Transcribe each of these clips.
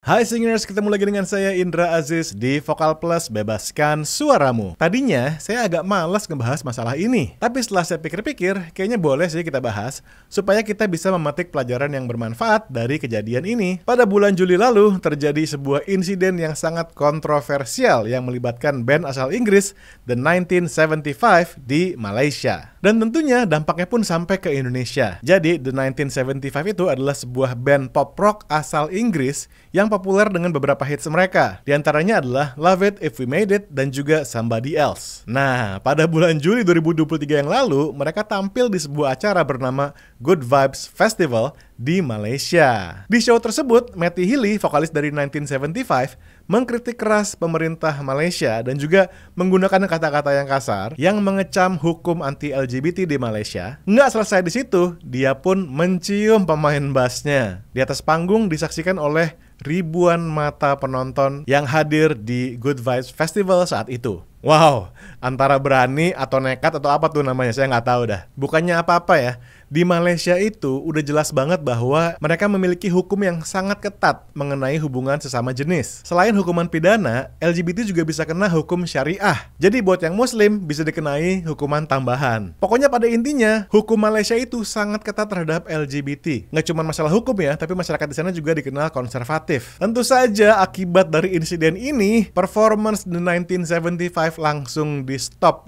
Hai Singers, ketemu lagi dengan saya Indra Aziz di Vokal Plus Bebaskan Suaramu. Tadinya saya agak malas ngebahas masalah ini, tapi setelah saya pikir-pikir, kayaknya boleh sih kita bahas supaya kita bisa memetik pelajaran yang bermanfaat dari kejadian ini. Pada bulan Juli lalu, terjadi sebuah insiden yang sangat kontroversial yang melibatkan band asal Inggris The 1975 di Malaysia. Dan tentunya dampaknya pun sampai ke Indonesia. Jadi The 1975 itu adalah sebuah band pop rock asal Inggris yang populer dengan beberapa hits mereka. Di antaranya adalah Love It If We Made It dan juga Somebody Else. Nah, pada bulan Juli 2023 yang lalu, mereka tampil di sebuah acara bernama Good Vibes Festival di Malaysia. Di show tersebut, Matty Healy, vokalis dari 1975, mengkritik keras pemerintah Malaysia dan juga menggunakan kata-kata yang kasar yang mengecam hukum anti-LGBT di Malaysia. Nggak selesai di situ, dia pun mencium pemain bassnya. Di atas panggung disaksikan oleh ribuan mata penonton yang hadir di Good Vibes Festival saat itu. Wow, antara berani atau nekat atau apa tuh namanya, saya nggak tahu dah. Bukannya apa-apa ya, di Malaysia itu udah jelas banget bahwa mereka memiliki hukum yang sangat ketat mengenai hubungan sesama jenis. Selain hukuman pidana, LGBT juga bisa kena hukum syariah. Jadi buat yang muslim bisa dikenai hukuman tambahan. Pokoknya pada intinya, hukum Malaysia itu sangat ketat terhadap LGBT. Nggak cuma masalah hukum ya, tapi masyarakat di sana juga dikenal konservatif. Tentu saja akibat dari insiden ini, performance The 1975 langsung di stop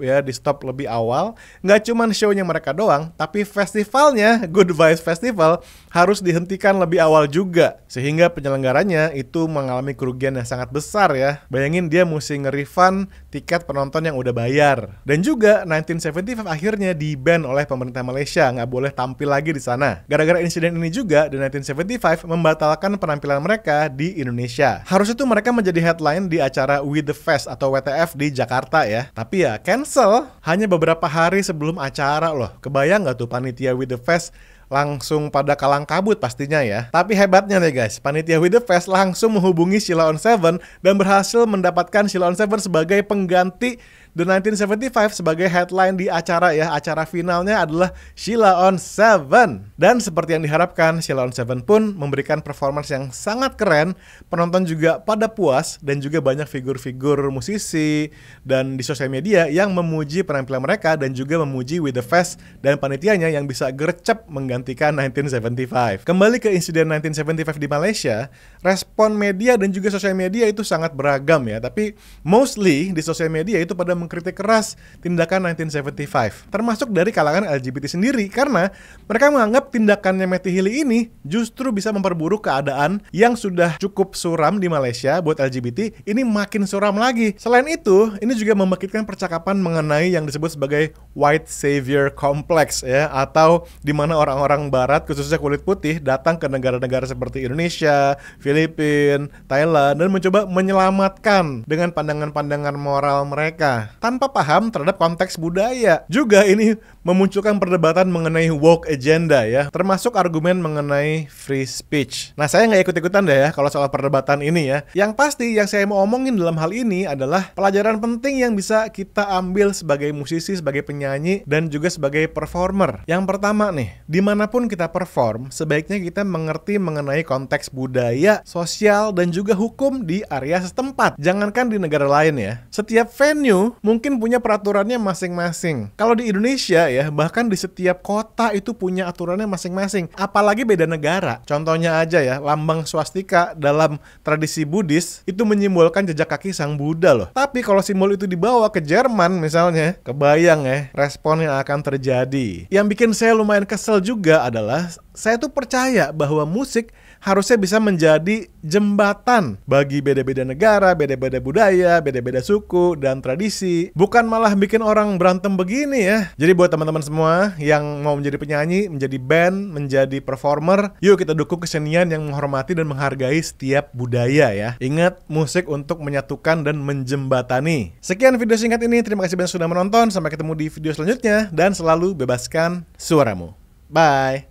lebih awal. Nggak cuma show-nya mereka doang, tapi festivalnya Good Vibes Festival harus dihentikan lebih awal juga, sehingga penyelenggaranya itu mengalami kerugian yang sangat besar ya. Bayangin dia mesti nge-refund tiket penonton yang udah bayar. Dan juga 1975 akhirnya di-ban oleh pemerintah Malaysia, nggak boleh tampil lagi di sana. Gara-gara insiden ini juga, The 1975 membatalkan penampilan mereka di Indonesia. Harusnya tuh mereka menjadi headline di acara We The Fest atau WTF di Jakarta ya. Tapi ya cancel hanya beberapa hari sebelum acara loh. Kebayang nggak tuh panitia We The Fest langsung pada kalang kabut pastinya ya. Tapi hebatnya nih guys, panitia We The Fest langsung menghubungi Sheila on 7 dan berhasil mendapatkan Sheila on 7 sebagai pengganti The 1975 sebagai headline di acara ya. Acara finalnya adalah Sheila on 7. Dan seperti yang diharapkan, Sheila on 7 pun memberikan performance yang sangat keren. Penonton juga pada puas dan juga banyak figur-figur musisi dan di sosial media yang memuji penampilan mereka dan juga memuji We The Fest dan panitianya yang bisa gercep menggantikan 1975. Kembali ke insiden 1975 di Malaysia, respon media dan juga sosial media itu sangat beragam ya. Tapi mostly di sosial media itu pada mengkritik keras tindakan 1975, termasuk dari kalangan LGBT sendiri, karena mereka menganggap tindakannya Matty Healy ini justru bisa memperburuk keadaan yang sudah cukup suram di Malaysia buat LGBT, ini makin suram lagi. Selain itu, ini juga membangkitkan percakapan mengenai yang disebut sebagai white savior complex ya, atau di mana orang-orang barat khususnya kulit putih datang ke negara-negara seperti Indonesia, Filipina, Thailand dan mencoba menyelamatkan dengan pandangan-pandangan moral mereka tanpa paham terhadap konteks budaya. Juga ini memunculkan perdebatan mengenai woke agenda ya, termasuk argumen mengenai free speech. Nah, saya nggak ikut-ikutan deh ya kalau soal perdebatan ini ya. Yang pasti yang saya mau omongin dalam hal ini adalah pelajaran penting yang bisa kita ambil sebagai musisi, sebagai penyanyi, dan juga sebagai performer. Yang pertama nih, dimanapun kita perform, sebaiknya kita mengerti mengenai konteks budaya, sosial, dan juga hukum di area setempat. Jangankan di negara lain ya. Setiap venue mungkin punya peraturannya masing-masing. Kalau di Indonesia ya, bahkan di setiap kota itu punya aturannya masing-masing. Apalagi beda negara. Contohnya aja ya, lambang swastika dalam tradisi Buddhis itu menyimbolkan jejak kaki sang Buddha loh. Tapi kalau simbol itu dibawa ke Jerman misalnya, kebayang ya respon yang akan terjadi. Yang bikin saya lumayan kesel juga adalah saya tuh percaya bahwa musik harusnya bisa menjadi jembatan bagi beda-beda negara, beda-beda budaya, beda-beda suku dan tradisi. Bukan malah bikin orang berantem begini ya. Jadi buat teman-teman semua yang mau menjadi penyanyi, menjadi band, menjadi performer, yuk kita dukung kesenian yang menghormati dan menghargai setiap budaya ya. Ingat, musik untuk menyatukan dan menjembatani. Sekian video singkat ini, terima kasih banyak sudah menonton. Sampai ketemu di video selanjutnya dan selalu bebaskan suaramu. Bye.